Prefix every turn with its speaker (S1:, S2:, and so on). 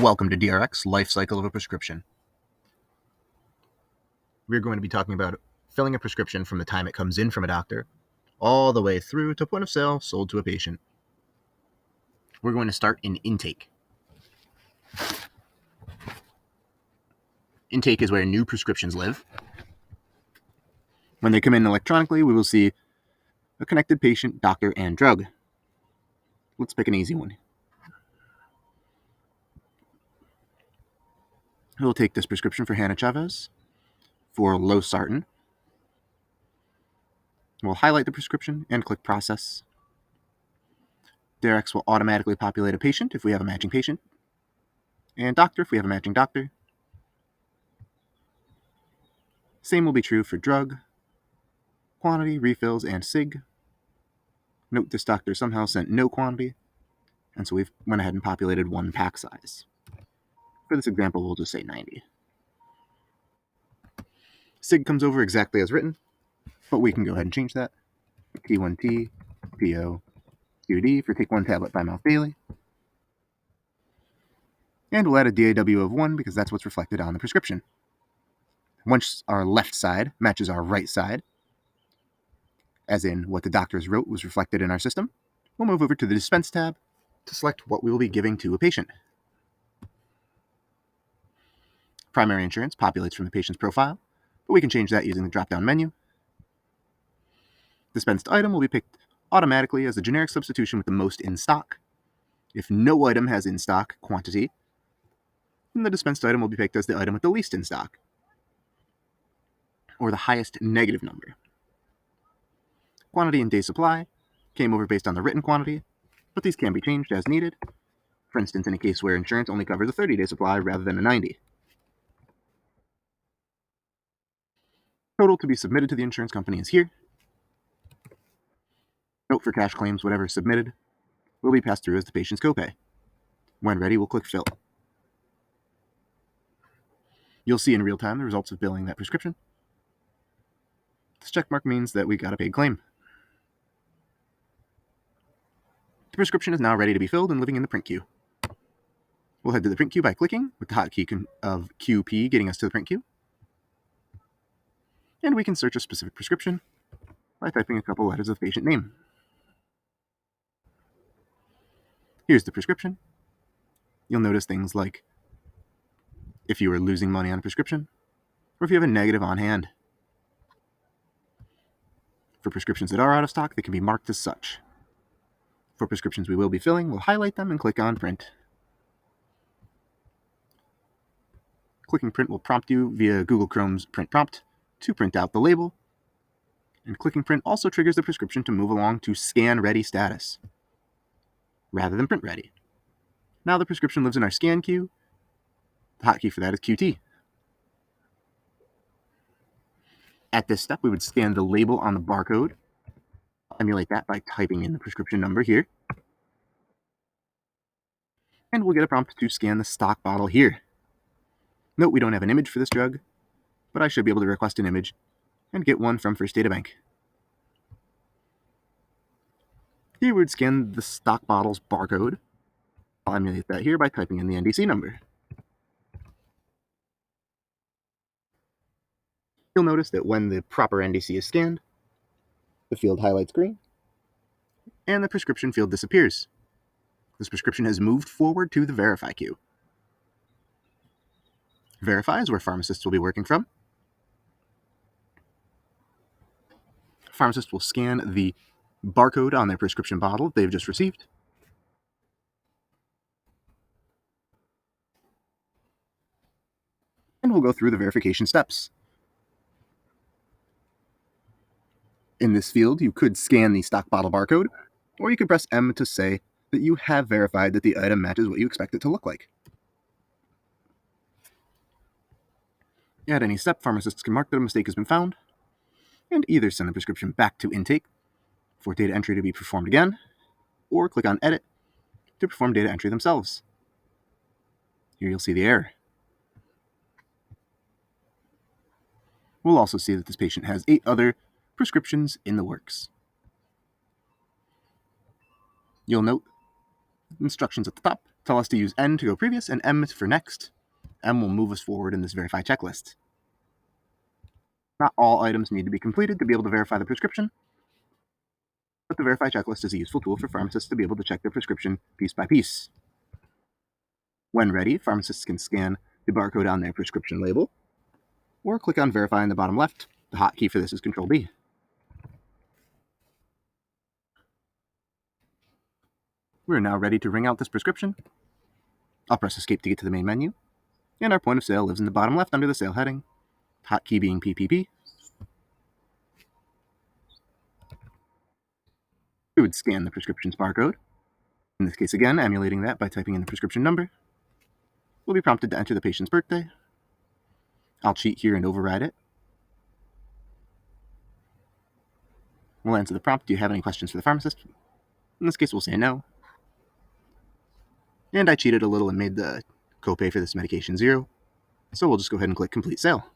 S1: Welcome to DRX, Lifecycle of a Prescription. We're going to be talking about filling a prescription from the time it comes in from a doctor all the way through to point of sale sold to a patient. We're going to start in intake. Intake is where new prescriptions live. When they come in electronically, we will see a connected patient, doctor, and drug. Let's pick an easy one. We'll take this prescription for Hannah Chavez for losartan. We'll highlight the prescription and click Process. DRX will automatically populate a patient if we have a matching patient, and doctor if we have a matching doctor. Same will be true for drug, quantity, refills, and SIG. Note this doctor somehow sent no quantity, and so we've went ahead and populated one pack size. For this example, we'll just say 90. SIG comes over exactly as written, but we can go ahead and change that. T1T, PO, QD for take 1 tablet by mouth daily. And we'll add a DAW of 1 because that's what's reflected on the prescription. Once our left side matches our right side, as in what the doctors wrote was reflected in our system, we'll move over to the Dispense tab to select what we will be giving to a patient. Primary insurance populates from the patient's profile, but we can change that using the drop-down menu. Dispensed item will be picked automatically as the generic substitution with the most in stock. If no item has in stock quantity, then the dispensed item will be picked as the item with the least in stock, or the highest negative number. Quantity and day supply came over based on the written quantity, but these can be changed as needed. For instance, in a case where insurance only covers a 30-day supply rather than a 90. Total to be submitted to the insurance company is here. Note for cash claims, whatever is submitted will be passed through as the patient's copay. When ready, we'll click Fill. You'll see in real time the results of billing that prescription. This checkmark means that we got a paid claim. The prescription is now ready to be filled and living in the print queue. We'll head to the print queue by clicking, with the hotkey of QP getting us to the print queue. And we can search a specific prescription by typing a couple letters of the patient name. Here's the prescription. You'll notice things like if you are losing money on a prescription, or if you have a negative on hand. For prescriptions that are out of stock, they can be marked as such. For prescriptions we will be filling, we'll highlight them and click on Print. Clicking Print will prompt you via Google Chrome's print prompt to print out the label, and clicking Print also triggers the prescription to move along to Scan Ready status, rather than Print Ready. Now the prescription lives in our scan queue. The hotkey for that is QT. At this step, we would scan the label on the barcode, emulate that by typing in the prescription number here, and we'll get a prompt to scan the stock bottle here. Note we don't have an image for this drug, but I should be able to request an image and get one from First Data Bank. Here we would scan the stock bottle's barcode. I'll emulate that here by typing in the NDC number. You'll notice that when the proper NDC is scanned, the field highlights green, and the prescription field disappears. This prescription has moved forward to the Verify queue. Verify is where Pharmacists will be working from. Pharmacist will scan the barcode on their prescription bottle they've just received. And we'll go through the verification steps. In this field, you could scan the stock bottle barcode, or you could press M to say that you have verified that the item matches what you expect it to look like. At any step, pharmacists can mark that a mistake has been found, and either send the prescription back to intake for data entry to be performed again, or click on Edit to perform data entry themselves. Here you'll see the error. We'll also see that this patient has 8 other prescriptions in the works. You'll note instructions at the top tell us to use N to go previous and M for next. M will move us forward in this verify checklist. Not all items need to be completed to be able to verify the prescription, but the verify checklist is a useful tool for pharmacists to be able to check their prescription piece by piece. When ready, pharmacists can scan the barcode on their prescription label, or click on verify in the bottom left. The hotkey for this is Control B. We're now ready to ring out this prescription. I'll press escape to get to the main menu, and our point of sale lives in the bottom left under the sale heading, hotkey being PPP. We would scan the prescription's barcode. In this case again, emulating that by typing in the prescription number. We'll be prompted to enter the patient's birthday. I'll cheat here and override it. We'll answer the prompt, do you have any questions for the pharmacist? In this case, we'll say no. And I cheated a little and made the copay for this medication 0. So we'll just go ahead and click complete sale.